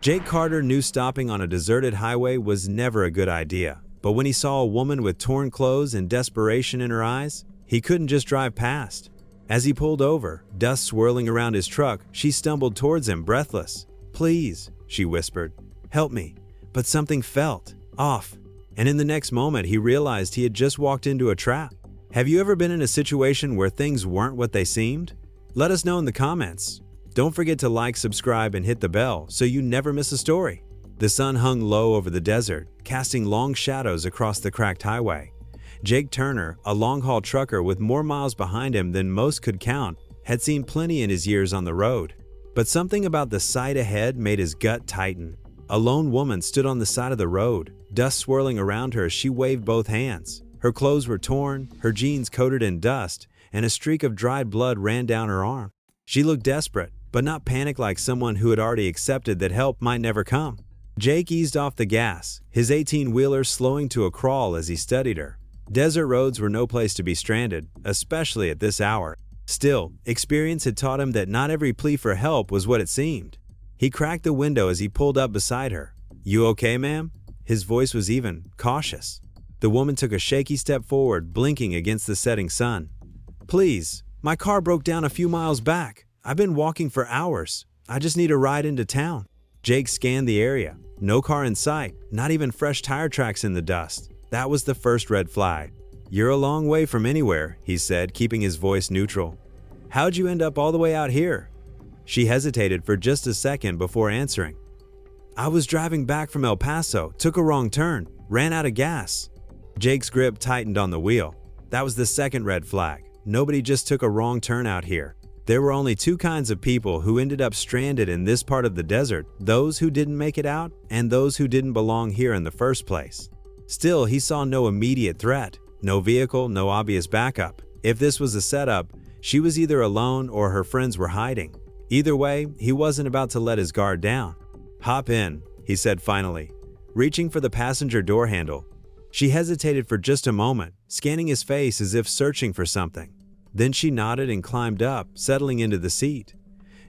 Jake Carter knew stopping on a deserted highway was never a good idea, but when he saw a woman with torn clothes and desperation in her eyes, he couldn't just drive past. As he pulled over, dust swirling around his truck, she stumbled towards him, breathless. "Please," she whispered, "help me." But something felt off, and in the next moment he realized he had just walked into a trap. Have you ever been in a situation where things weren't what they seemed? Let us know in the comments. Don't forget to like, subscribe, and hit the bell so you never miss a story. The sun hung low over the desert, casting long shadows across the cracked highway. Jake Turner, a long-haul trucker with more miles behind him than most could count, had seen plenty in his years on the road. But something about the sight ahead made his gut tighten. A lone woman stood on the side of the road, dust swirling around her as she waved both hands. Her clothes were torn, her jeans coated in dust, and a streak of dried blood ran down her arm. She looked desperate, but not panicked like someone who had already accepted that help might never come. Jake eased off the gas, his 18-wheeler slowing to a crawl as he studied her. Desert roads were no place to be stranded, especially at this hour. Still, experience had taught him that not every plea for help was what it seemed. He cracked the window as he pulled up beside her. "You okay, ma'am?" His voice was even cautious. The woman took a shaky step forward, blinking against the setting sun. "Please, my car broke down a few miles back. I've been walking for hours. I just need a ride into town." Jake scanned the area. No car in sight, not even fresh tire tracks in the dust. That was the first red flag. "You're a long way from anywhere," he said, keeping his voice neutral. "How'd you end up all the way out here?" She hesitated for just a second before answering. "I was driving back from El Paso, took a wrong turn, ran out of gas." Jake's grip tightened on the wheel. That was the second red flag. Nobody just took a wrong turn out here. There were only two kinds of people who ended up stranded in this part of the desert: those who didn't make it out and those who didn't belong here in the first place. Still, he saw no immediate threat, no vehicle, no obvious backup. If this was a setup, she was either alone or her friends were hiding. Either way, he wasn't about to let his guard down. "Hop in," he said finally, reaching for the passenger door handle. She hesitated for just a moment, scanning his face as if searching for something. Then she nodded and climbed up, settling into the seat.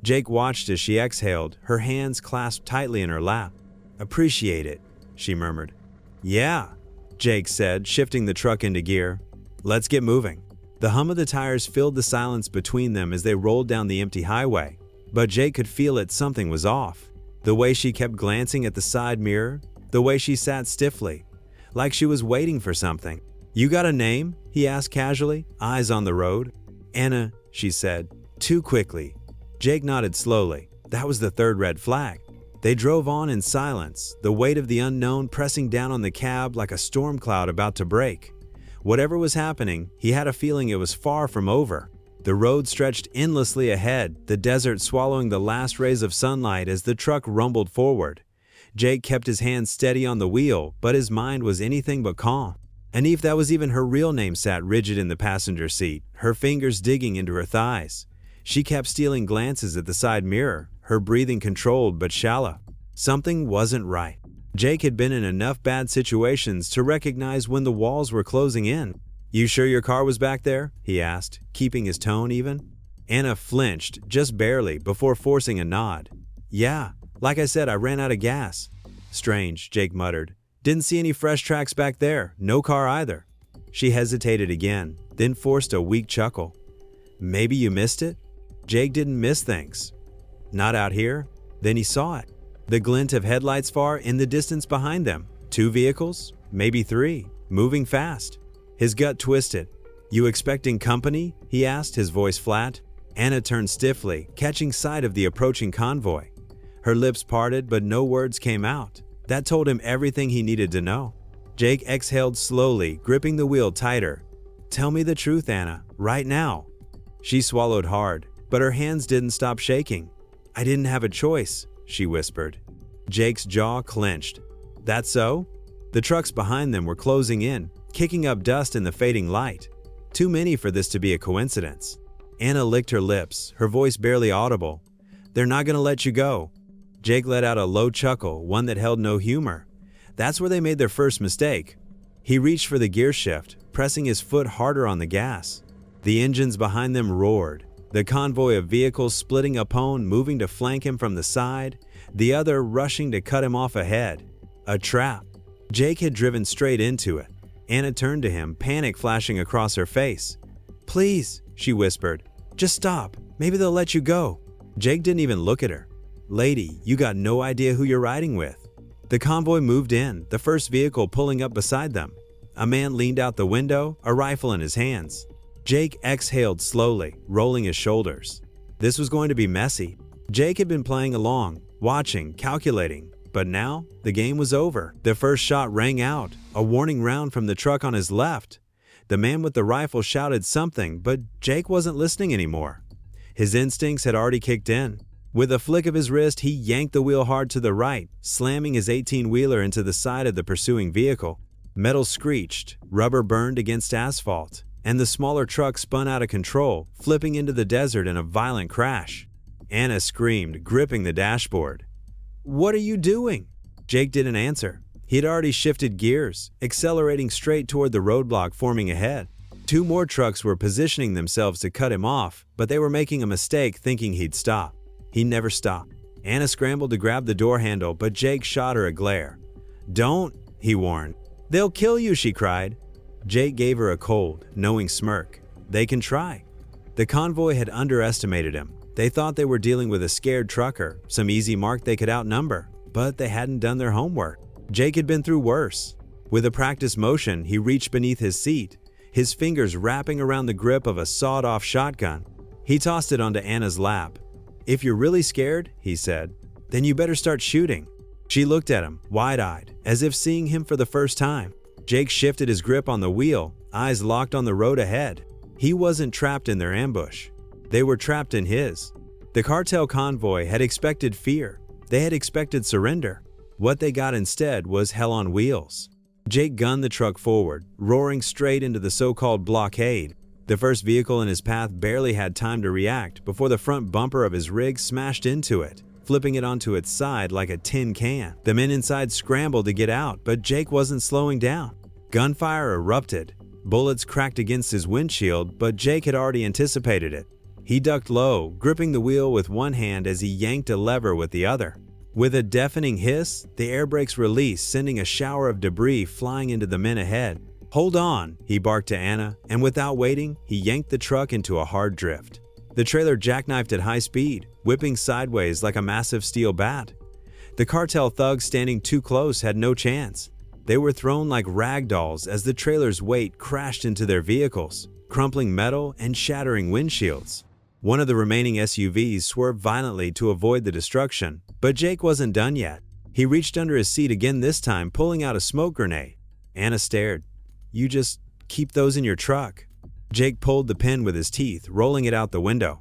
Jake watched as she exhaled, her hands clasped tightly in her lap. "Appreciate it," she murmured. "Yeah," Jake said, shifting the truck into gear. "Let's get moving." The hum of the tires filled the silence between them as they rolled down the empty highway. But Jake could feel it, something was off. The way she kept glancing at the side mirror, the way she sat stiffly, like she was waiting for something. "You got a name?" he asked casually, eyes on the road. "Anna," she said, too quickly. Jake nodded slowly. That was the third red flag. They drove on in silence, the weight of the unknown pressing down on the cab like a storm cloud about to break. Whatever was happening, he had a feeling it was far from over. The road stretched endlessly ahead, the desert swallowing the last rays of sunlight as the truck rumbled forward. Jake kept his hands steady on the wheel, but his mind was anything but calm. And if that was even her real name, sat rigid in the passenger seat, her fingers digging into her thighs. She kept stealing glances at the side mirror, her breathing controlled but shallow. Something wasn't right. Jake had been in enough bad situations to recognize when the walls were closing in. "You sure your car was back there?" he asked, keeping his tone even. Anna flinched, just barely, before forcing a nod. "Yeah, like I said, I ran out of gas." "Strange," Jake muttered. "Didn't see any fresh tracks back there, no car either." She hesitated again, then forced a weak chuckle. "Maybe you missed it?" Jake didn't miss things. Not out here. Then he saw it. The glint of headlights far in the distance behind them. 2 vehicles, maybe 3, moving fast. His gut twisted. "You expecting company?" he asked, his voice flat. Anna turned stiffly, catching sight of the approaching convoy. Her lips parted, but no words came out. That told him everything he needed to know. Jake exhaled slowly, gripping the wheel tighter. "Tell me the truth, Anna, right now." She swallowed hard, but her hands didn't stop shaking. "I didn't have a choice," she whispered. Jake's jaw clenched. "That so?" The trucks behind them were closing in, kicking up dust in the fading light. Too many for this to be a coincidence. Anna licked her lips, her voice barely audible. "They're not gonna let you go." Jake let out a low chuckle, one that held no humor. That's where they made their first mistake. He reached for the gear shift, pressing his foot harder on the gas. The engines behind them roared, the convoy of vehicles splitting upon, moving to flank him from the side. the other rushing to cut him off ahead. A trap. Jake had driven straight into it. Anna turned to him, panic flashing across her face. "Please," she whispered. "Just stop. Maybe they'll let you go." Jake didn't even look at her. "Lady, you got no idea who you're riding with." The convoy moved in, the first vehicle pulling up beside them. A man leaned out the window, a rifle in his hands. Jake exhaled slowly, rolling his shoulders. This was going to be messy. Jake had been playing along, watching, calculating, but now the game was over. The first shot rang out, a warning round from the truck on his left. The man with the rifle shouted something, but Jake wasn't listening anymore. His instincts had already kicked in. With a flick of his wrist, he yanked the wheel hard to the right, slamming his 18-wheeler into the side of the pursuing vehicle. Metal screeched, rubber burned against asphalt, and the smaller truck spun out of control, flipping into the desert in a violent crash. Anna screamed, gripping the dashboard. "What are you doing?" Jake didn't answer. He had already shifted gears, accelerating straight toward the roadblock forming ahead. Two more trucks were positioning themselves to cut him off, but they were making a mistake thinking he'd stop. He never stopped. Anna scrambled to grab the door handle, but Jake shot her a glare. "Don't," he warned. "They'll kill you," she cried. Jake gave her a cold, knowing smirk. "They can try." The convoy had underestimated him. They thought they were dealing with a scared trucker, some easy mark they could outnumber, but they hadn't done their homework. Jake had been through worse. With a practiced motion, he reached beneath his seat, his fingers wrapping around the grip of a sawed-off shotgun. He tossed it onto Anna's lap. "If you're really scared," he said, "then you better start shooting." She looked at him, wide-eyed, as if seeing him for the first time. Jake shifted his grip on the wheel, eyes locked on the road ahead. He wasn't trapped in their ambush. They were trapped in his. The cartel convoy had expected fear. They had expected surrender. What they got instead was hell on wheels. Jake gunned the truck forward, roaring straight into the so-called blockade. The first vehicle in his path barely had time to react before the front bumper of his rig smashed into it, flipping it onto its side like a tin can. The men inside scrambled to get out, but Jake wasn't slowing down. Gunfire erupted. Bullets cracked against his windshield, but Jake had already anticipated it. He ducked low, gripping the wheel with one hand as he yanked a lever with the other. With a deafening hiss, the air brakes released, sending a shower of debris flying into the men ahead. "Hold on," he barked to Anna, and without waiting, he yanked the truck into a hard drift. The trailer jackknifed at high speed, whipping sideways like a massive steel bat. The cartel thugs standing too close had no chance. They were thrown like rag dolls as the trailer's weight crashed into their vehicles, crumpling metal and shattering windshields. One of the remaining SUVs swerved violently to avoid the destruction, but Jake wasn't done yet. He reached under his seat again, this time pulling out a smoke grenade. Anna stared. "You just keep those in your truck." Jake pulled the pin with his teeth, rolling it out the window.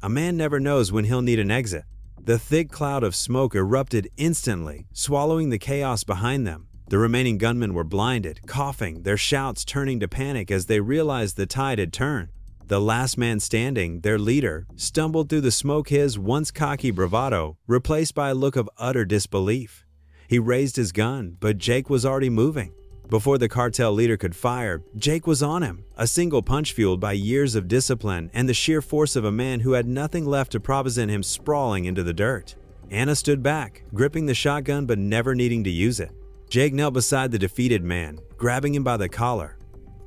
A man never knows when he'll need an exit. The thick cloud of smoke erupted instantly, swallowing the chaos behind them. The remaining gunmen were blinded, coughing, their shouts turning to panic as they realized the tide had turned. The last man standing, their leader, stumbled through the smoke, his once cocky bravado replaced by a look of utter disbelief. He raised his gun, but Jake was already moving. Before the cartel leader could fire, Jake was on him, a single punch fueled by years of discipline and the sheer force of a man who had nothing left to send him sprawling into the dirt. Anna stood back, gripping the shotgun but never needing to use it. Jake knelt beside the defeated man, grabbing him by the collar.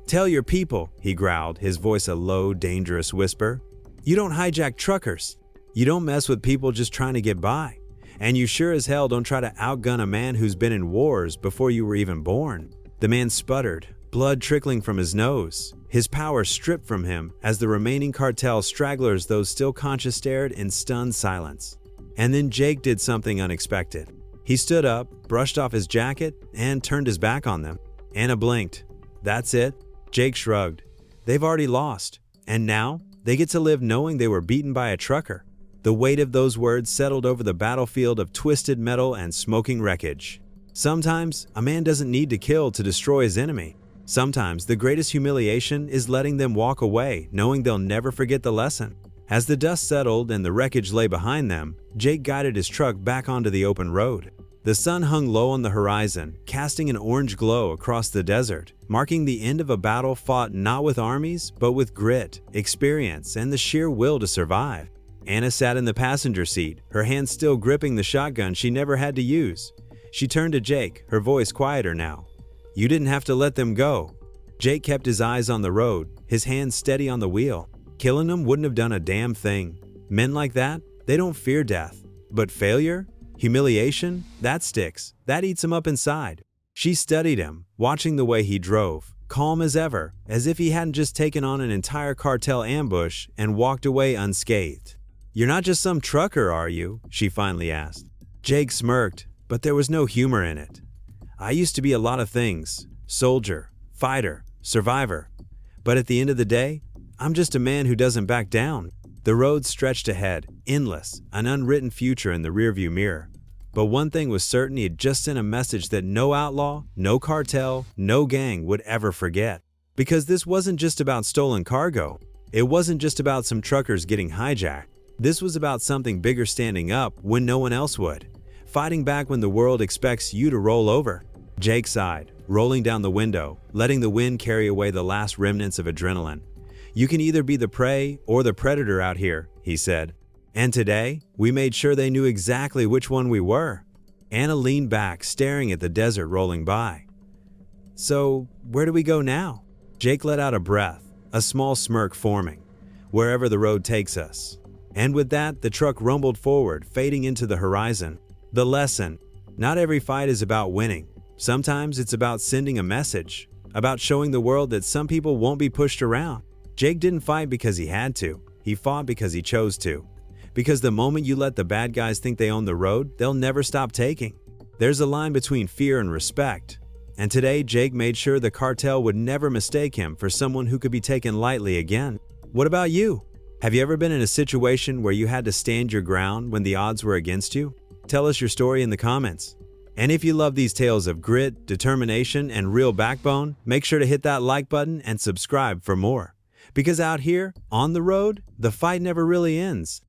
"Tell your people," he growled, his voice a low, dangerous whisper. "You don't hijack truckers. You don't mess with people just trying to get by. And you sure as hell don't try to outgun a man who's been in wars before you were even born." The man sputtered, blood trickling from his nose, his power stripped from him as the remaining cartel stragglers, those still conscious, stared in stunned silence. And then Jake did something unexpected. He stood up, brushed off his jacket, and turned his back on them. Anna blinked. "That's it?" Jake shrugged. "They've already lost, and now they get to live knowing they were beaten by a trucker." The weight of those words settled over the battlefield of twisted metal and smoking wreckage. Sometimes a man doesn't need to kill to destroy his enemy. Sometimes the greatest humiliation is letting them walk away, knowing they'll never forget the lesson. As the dust settled and the wreckage lay behind them, Jake guided his truck back onto the open road. The sun hung low on the horizon, casting an orange glow across the desert, marking the end of a battle fought not with armies, but with grit, experience, and the sheer will to survive. Anna sat in the passenger seat, her hand still gripping the shotgun she never had to use. She turned to Jake, her voice quieter now. "You didn't have to let them go." Jake kept his eyes on the road, his hands steady on the wheel. Killing them wouldn't have done a damn thing. Men like that, they don't fear death. But failure? Humiliation? That sticks. That eats him up inside. She studied him, watching the way he drove, calm as ever, as if he hadn't just taken on an entire cartel ambush and walked away unscathed. "You're not just some trucker, are you?" she finally asked. Jake smirked, but there was no humor in it. "I used to be a lot of things. Soldier, fighter, survivor. But at the end of the day, I'm just a man who doesn't back down." The road stretched ahead, endless, an unwritten future in the rearview mirror. But one thing was certain: he had just sent a message that no outlaw, no cartel, no gang would ever forget. Because this wasn't just about stolen cargo. It wasn't just about some truckers getting hijacked. This was about something bigger standing up when no one else would. Fighting back when the world expects you to roll over. Jake sighed, rolling down the window, letting the wind carry away the last remnants of adrenaline. "You can either be the prey or the predator out here," he said. "And today, we made sure they knew exactly which one we were." Anna leaned back, staring at the desert rolling by. "So, where do we go now?" Jake let out a breath, a small smirk forming. "Wherever the road takes us." And with that, the truck rumbled forward, fading into the horizon. The lesson: not every fight is about winning. Sometimes it's about sending a message, about showing the world that some people won't be pushed around. Jake didn't fight because he had to. He fought because he chose to. Because the moment you let the bad guys think they own the road, they'll never stop taking. There's a line between fear and respect. And today, Jake made sure the cartel would never mistake him for someone who could be taken lightly again. What about you? Have you ever been in a situation where you had to stand your ground when the odds were against you? Tell us your story in the comments. And if you love these tales of grit, determination, and real backbone, make sure to hit that like button and subscribe for more. Because out here, on the road, the fight never really ends.